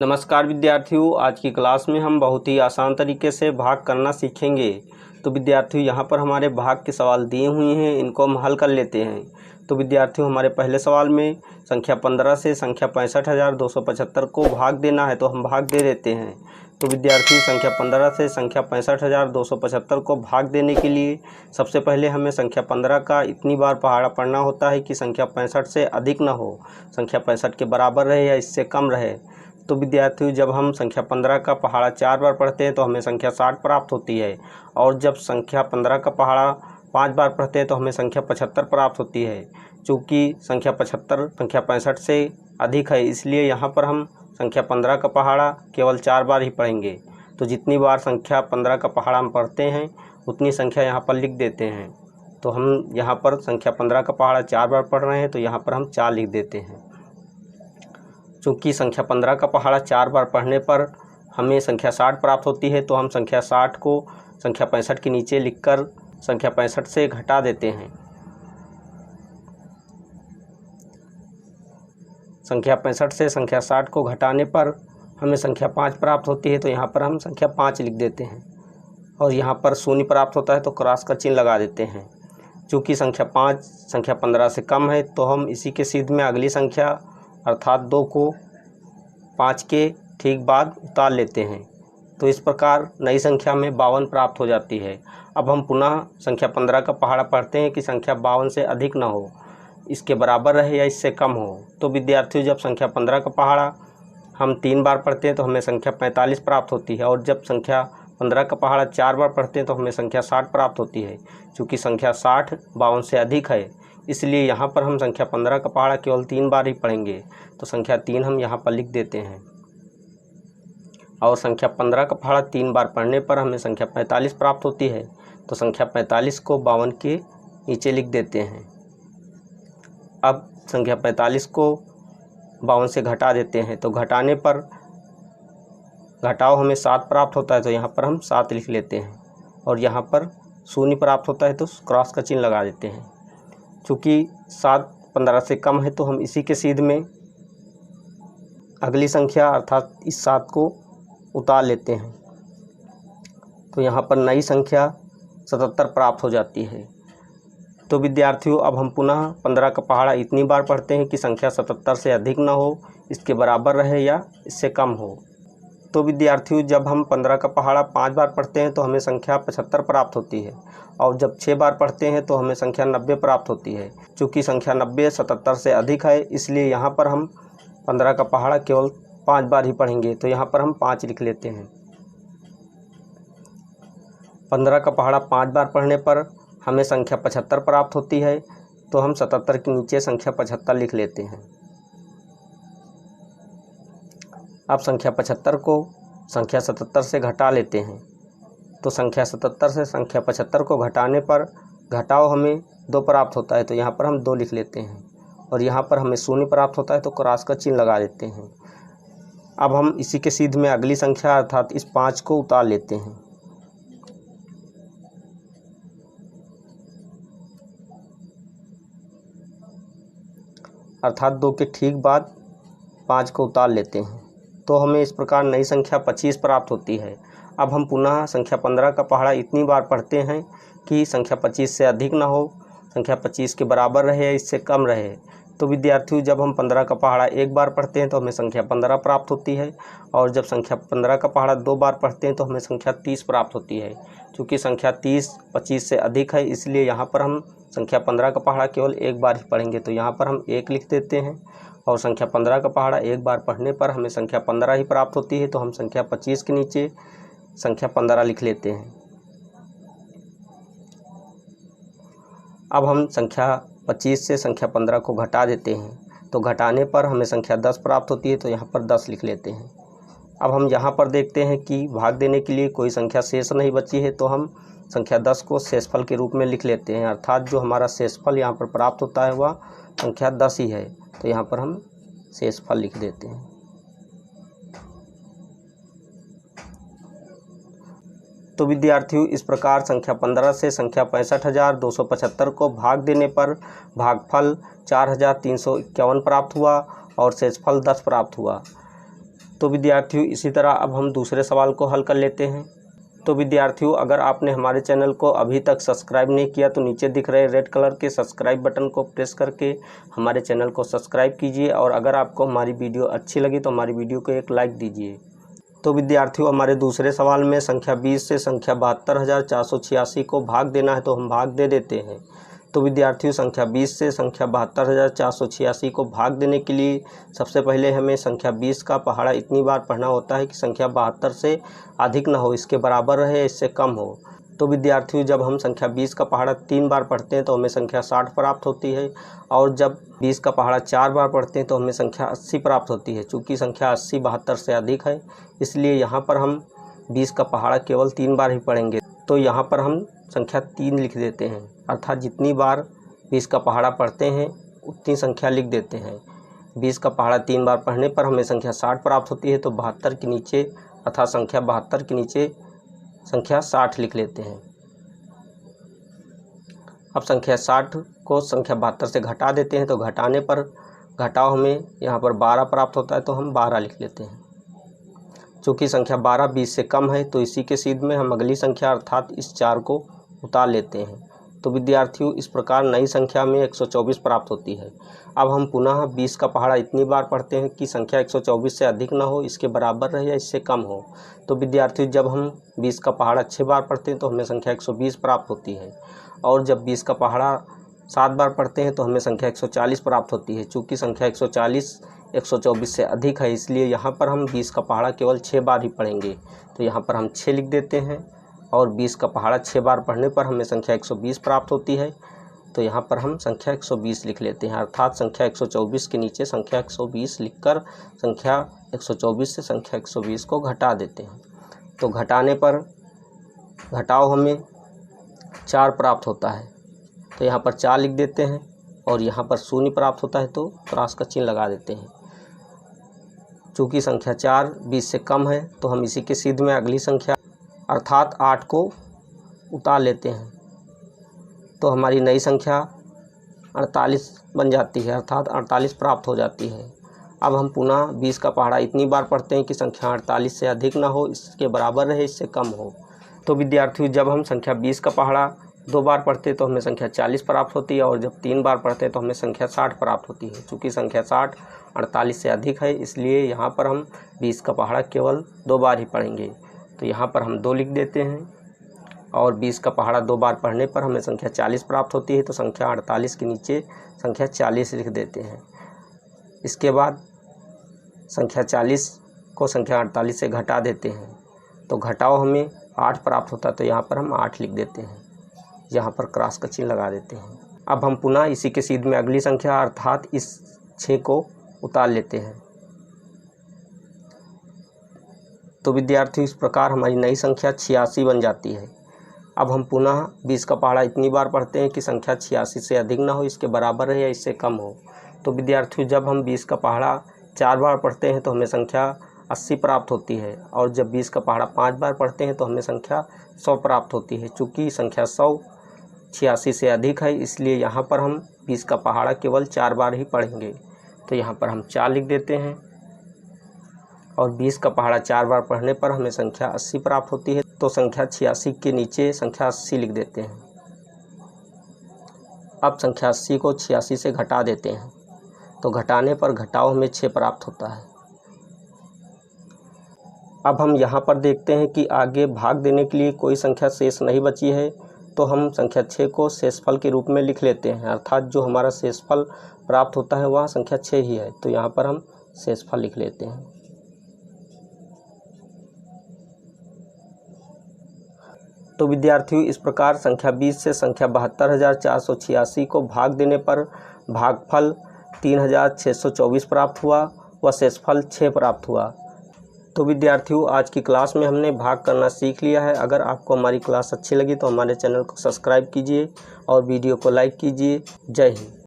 नमस्कार विद्यार्थियों, आज की क्लास में हम बहुत ही आसान तरीके से भाग करना सीखेंगे। तो विद्यार्थियों, यहाँ पर हमारे भाग के सवाल दिए हुए हैं, इनको हम हल कर लेते हैं। तो विद्यार्थियों, हमारे पहले सवाल में संख्या 15 से संख्या 65,275 को भाग देना है, तो हम भाग दे देते हैं। तो विद्यार्थियों, संख्या 15 से संख्या 65,275 को भाग देने के लिए सबसे पहले हमें संख्या 15 का इतनी बार पहाड़ा पढ़ना होता है कि संख्या 65 से अधिक ना हो, संख्या 65 के बराबर रहे या इससे कम रहे। तो विद्यार्थियों, जब हम संख्या 15 का पहाड़ा 4 बार पढ़ते हैं तो हमें संख्या 60 प्राप्त होती है, और जब संख्या 15 का पहाड़ा 5 बार पढ़ते हैं तो हमें संख्या 75 प्राप्त होती है। चूँकि संख्या 75 संख्या 65 से अधिक है, इसलिए यहाँ पर हम संख्या 15 का पहाड़ा केवल 4 बार ही पढ़ेंगे। तो जितनी बार संख्या 15 का पहाड़ा हम पढ़ते हैं उतनी संख्या यहाँ पर लिख देते हैं। तो हम यहाँ पर संख्या 15 का पहाड़ा 4 बार पढ़ रहे हैं, तो यहाँ पर हम 4 लिख देते हैं। चूँकि संख्या 15 का पहाड़ा 4 बार पढ़ने पर हमें संख्या 60 प्राप्त होती है, तो हम संख्या 60 को संख्या 65 के नीचे लिखकर संख्या 65 से घटा देते हैं। संख्या 65 से संख्या 60 को घटाने पर हमें संख्या 5 प्राप्त होती है, तो यहाँ पर हम संख्या 5 लिख देते हैं, और यहाँ पर शून्य प्राप्त होता है तो क्रॉस का चिन्ह लगा देते हैं। चूँकि संख्या 5 संख्या 15 से कम है, तो हम इसी के सीध में अगली संख्या अर्थात 2 को 5 के ठीक बाद उतार लेते हैं। तो इस प्रकार नई संख्या में 52 प्राप्त हो जाती है। अब हम पुनः संख्या 15 का पहाड़ा पढ़ते हैं कि संख्या 52 से अधिक ना हो, इसके बराबर रहे या इससे कम हो। तो विद्यार्थियों, जब संख्या 15 का पहाड़ा हम 3 बार पढ़ते हैं तो हमें संख्या 45 प्राप्त होती है, और जब संख्या 15 का पहाड़ा 4 बार पढ़ते हैं तो हमें संख्या 60 प्राप्त होती है। चूँकि संख्या 60 52 से अधिक है, इसलिए यहाँ पर हम संख्या 15 का पहाड़ा केवल 3 बार ही पढ़ेंगे। तो संख्या 3 हम यहाँ पर लिख देते हैं, और संख्या 15 का पहाड़ा 3 बार पढ़ने पर हमें संख्या 45 प्राप्त होती है। तो संख्या 45 को 52 के नीचे लिख देते हैं। अब संख्या 45 को 52 से घटा देते हैं, तो घटाने पर घटाव हमें 7 प्राप्त होता है, तो यहाँ पर हम 7 लिख लेते हैं, और यहाँ पर शून्य प्राप्त होता है तो क्रॉस का चिन्ह लगा देते हैं। चूँकि 7 15 से कम है, तो हम इसी के सीध में अगली संख्या अर्थात इस 7 को उतार लेते हैं। तो यहाँ पर नई संख्या 77 प्राप्त हो जाती है। तो विद्यार्थियों, अब हम पुनः 15 का पहाड़ा इतनी बार पढ़ते हैं कि संख्या 77 से अधिक ना हो, इसके बराबर रहे या इससे कम हो। तो विद्यार्थियों, जब हम 15 का पहाड़ा 5 बार पढ़ते हैं तो हमें संख्या 75 प्राप्त होती है, और जब 6 बार पढ़ते हैं तो हमें संख्या 90 प्राप्त होती है। चूँकि संख्या 90 77 से अधिक है, इसलिए यहाँ पर हम 15 का पहाड़ा केवल 5 बार ही पढ़ेंगे। तो यहाँ पर हम 5 लिख लेते हैं। 15 का पहाड़ा 5 बार पढ़ने पर हमें संख्या 75 प्राप्त होती है, तो हम 77 के नीचे संख्या 75 लिख लेते हैं। अब संख्या 75 को संख्या 77 से घटा लेते हैं। तो संख्या 77 से संख्या 75 को घटाने पर घटाव हमें 2 प्राप्त होता है, तो यहाँ पर हम 2 लिख लेते हैं, और यहाँ पर हमें शून्य प्राप्त होता है तो क्रॉस का चिन्ह लगा देते हैं। अब हम इसी के सीध में अगली संख्या अर्थात इस 5 को उतार लेते हैं। अर्थात 2 के ठीक बाद 5 को उतार लेते हैं, तो हमें इस प्रकार नई संख्या 25 प्राप्त होती है। अब हम पुनः संख्या 15 का पहाड़ा इतनी बार पढ़ते हैं कि संख्या 25 से अधिक ना हो, संख्या 25 के बराबर रहे या इससे कम रहे। तो विद्यार्थियों, जब हम 15 का पहाड़ा 1 बार पढ़ते हैं तो हमें संख्या 15 प्राप्त होती है, और जब संख्या 15 का पहाड़ा 2 बार पढ़ते हैं तो हमें संख्या 30 प्राप्त होती है। चूँकि संख्या 30 25 से अधिक है, इसलिए यहाँ पर हम संख्या 15 का पहाड़ा केवल 1 बार ही पढ़ेंगे। तो यहाँ पर हम 1 लिख देते हैं, और संख्या 15 का पहाड़ा 1 बार पढ़ने पर हमें संख्या 15 ही प्राप्त होती है, तो हम संख्या 25 के नीचे संख्या 15 लिख लेते हैं। अब हम संख्या 25 से संख्या 15 को घटा देते हैं, तो घटाने पर हमें संख्या 10 प्राप्त होती है, तो यहाँ पर 10 लिख लेते हैं। अब हम यहाँ पर देखते हैं कि भाग देने के लिए कोई संख्या शेष नहीं बची है, तो हम संख्या 10 को शेषफल के रूप में लिख लेते हैं, अर्थात जो हमारा शेषफल यहाँ पर प्राप्त होता है वह संख्या 10 ही है। तो यहाँ पर हम शेषफल लिख देते हैं। तो विद्यार्थियों, इस प्रकार संख्या 15 से संख्या 65,275 को भाग देने पर भागफल 4,351 प्राप्त हुआ और शेषफल 10 प्राप्त हुआ। तो विद्यार्थियों इसी तरह अब हम दूसरे सवाल को हल कर लेते हैं। तो विद्यार्थियों अगर आपने हमारे चैनल को अभी तक सब्सक्राइब नहीं किया तो नीचे दिख रहे रेड कलर के सब्सक्राइब बटन को प्रेस करके हमारे चैनल को सब्सक्राइब कीजिए, और अगर आपको हमारी वीडियो अच्छी लगी तो हमारी वीडियो को एक लाइक दीजिए। तो विद्यार्थियों हमारे दूसरे सवाल में संख्या 20 से संख्या 72,486 को भाग देना है, तो हम भाग दे देते हैं। तो विद्यार्थियों संख्या 20 से संख्या 72,486 को भाग देने के लिए सबसे पहले हमें संख्या 20 का पहाड़ा इतनी बार पढ़ना होता है कि संख्या 72 से अधिक ना हो, इसके बराबर रहे, इससे कम हो। तो विद्यार्थियों जब हम संख्या 20 का पहाड़ा 3 बार पढ़ते हैं तो हमें संख्या 60 प्राप्त होती है, और जब 20 का पहाड़ा 4 बार पढ़ते हैं तो हमें संख्या 80 प्राप्त होती है। चूँकि संख्या 80 72 से अधिक है, इसलिए यहाँ पर हम 20 का पहाड़ा केवल 3 बार ही पढ़ेंगे। तो यहाँ पर हम संख्या 3 लिख देते हैं, अर्थात जितनी बार 20 का पहाड़ा पढ़ते हैं उतनी संख्या लिख देते हैं। 20 का पहाड़ा 3 बार पढ़ने पर हमें संख्या 60 प्राप्त होती है, तो 72 के नीचे अर्थात संख्या 72 के नीचे संख्या 60 लिख लेते हैं। अब संख्या 60 को संख्या 72 से घटा देते हैं, तो घटाने पर घटाव हमें यहाँ पर 12 प्राप्त होता है, तो हम 12 लिख लेते हैं। चूँकि संख्या 12 20 से कम है, तो इसी के सीध में हम अगली संख्या अर्थात इस 4 को उतार लेते हैं। तो विद्यार्थियों इस प्रकार नई संख्या में 124 प्राप्त होती है। अब हम पुनः 20 का पहाड़ा इतनी बार पढ़ते हैं कि संख्या 124 से अधिक ना हो, इसके बराबर रहे या इससे कम हो। तो विद्यार्थियों जब हम 20 का पहाड़ा 6 बार पढ़ते हैं तो हमें संख्या 120 प्राप्त होती है, और जब 20 का पहाड़ा 7 बार पढ़ते हैं तो हमें संख्या 140 प्राप्त होती है। चूँकि संख्या 140 124 से अधिक है, इसलिए यहाँ पर हम 20 का पहाड़ा केवल 6 बार ही पढ़ेंगे। तो यहाँ पर हम 6 लिख देते हैं, और 20 का पहाड़ा 6 बार पढ़ने पर हमें संख्या 120 प्राप्त होती है। तो यहाँ पर हम संख्या 120 लिख लेते हैं, अर्थात संख्या 124 के नीचे संख्या 120 लिखकर संख्या 124 से संख्या 120 को घटा देते हैं। तो घटाने पर घटाव हमें 4 प्राप्त होता है, तो यहाँ पर 4 लिख देते हैं, और यहाँ पर 0 प्राप्त होता है तो क्रॉस का चिन्ह लगा देते हैं। चूँकि संख्या 4 20 से कम है, तो हम इसी के सीध में अगली संख्या अर्थात 8 को उतार लेते हैं, तो हमारी नई संख्या 48 बन जाती है, अर्थात 48 प्राप्त हो जाती है। अब हम पुनः 20 का पहाड़ा इतनी बार पढ़ते हैं कि संख्या 48 से अधिक ना हो, इसके बराबर रहे, इससे कम हो। तो विद्यार्थियों जब हम संख्या 20 का पहाड़ा 2 बार पढ़ते हैं तो हमें संख्या 40 प्राप्त होती है, और जब 3 बार पढ़ते हैं तो हमें संख्या 60 प्राप्त होती है। चूँकि संख्या 60 48 से अधिक है, इसलिए यहाँ पर हम 20 का पहाड़ा केवल 2 बार ही पढ़ेंगे। तो यहाँ पर हम 2 लिख देते हैं, और 20 का पहाड़ा 2 बार पढ़ने पर हमें संख्या 40 प्राप्त होती है, तो संख्या 48 के नीचे संख्या 40 लिख देते हैं। इसके बाद संख्या 40 को संख्या 48 से घटा देते हैं, तो घटाव हमें 8 प्राप्त होता है, तो यहाँ पर हम 8 लिख देते हैं, यहाँ पर क्रॉस का चिन्ह लगा देते हैं। अब हम पुनः इसी के सीध में अगली संख्या अर्थात इस 6 को उतार लेते हैं। तो विद्यार्थियों इस प्रकार हमारी नई संख्या 86 बन जाती है। अब हम पुनः 20 का पहाड़ा इतनी बार पढ़ते हैं कि संख्या 86 से अधिक ना हो, इसके बराबर रहे या इससे कम हो। तो विद्यार्थियों जब हम 20 का पहाड़ा 4 बार पढ़ते हैं तो हमें संख्या 80 प्राप्त होती है, और जब 20 का पहाड़ा 5 बार पढ़ते हैं तो हमें संख्या 100 प्राप्त होती है। चूँकि संख्या 100 86 से अधिक है, इसलिए यहाँ पर हम 20 का पहाड़ा केवल 4 बार ही पढ़ेंगे। तो यहाँ पर हम 4 लिख देते हैं, और 20 का पहाड़ा 4 बार पढ़ने पर हमें संख्या 80 प्राप्त होती है, तो संख्या 86 के नीचे संख्या 80 लिख देते हैं। अब संख्या 80 को 86 से घटा देते हैं, तो घटाने पर घटाव हमें 6 प्राप्त होता है। अब हम यहाँ पर देखते हैं कि आगे भाग देने के लिए कोई संख्या शेष नहीं बची है, तो हम संख्या 6 को शेषफल के रूप में लिख लेते हैं, अर्थात जो हमारा शेषफल प्राप्त होता है वह संख्या 6 ही है। तो यहाँ पर हम शेषफल लिख लेते हैं। तो विद्यार्थियों इस प्रकार संख्या 20 से संख्या 72,486 को भाग देने पर भागफल 3,624 प्राप्त हुआ व शेषफल 6 प्राप्त हुआ। तो विद्यार्थियों आज की क्लास में हमने भाग करना सीख लिया है। अगर आपको हमारी क्लास अच्छी लगी तो हमारे चैनल को सब्सक्राइब कीजिए और वीडियो को लाइक कीजिए। जय हिंद।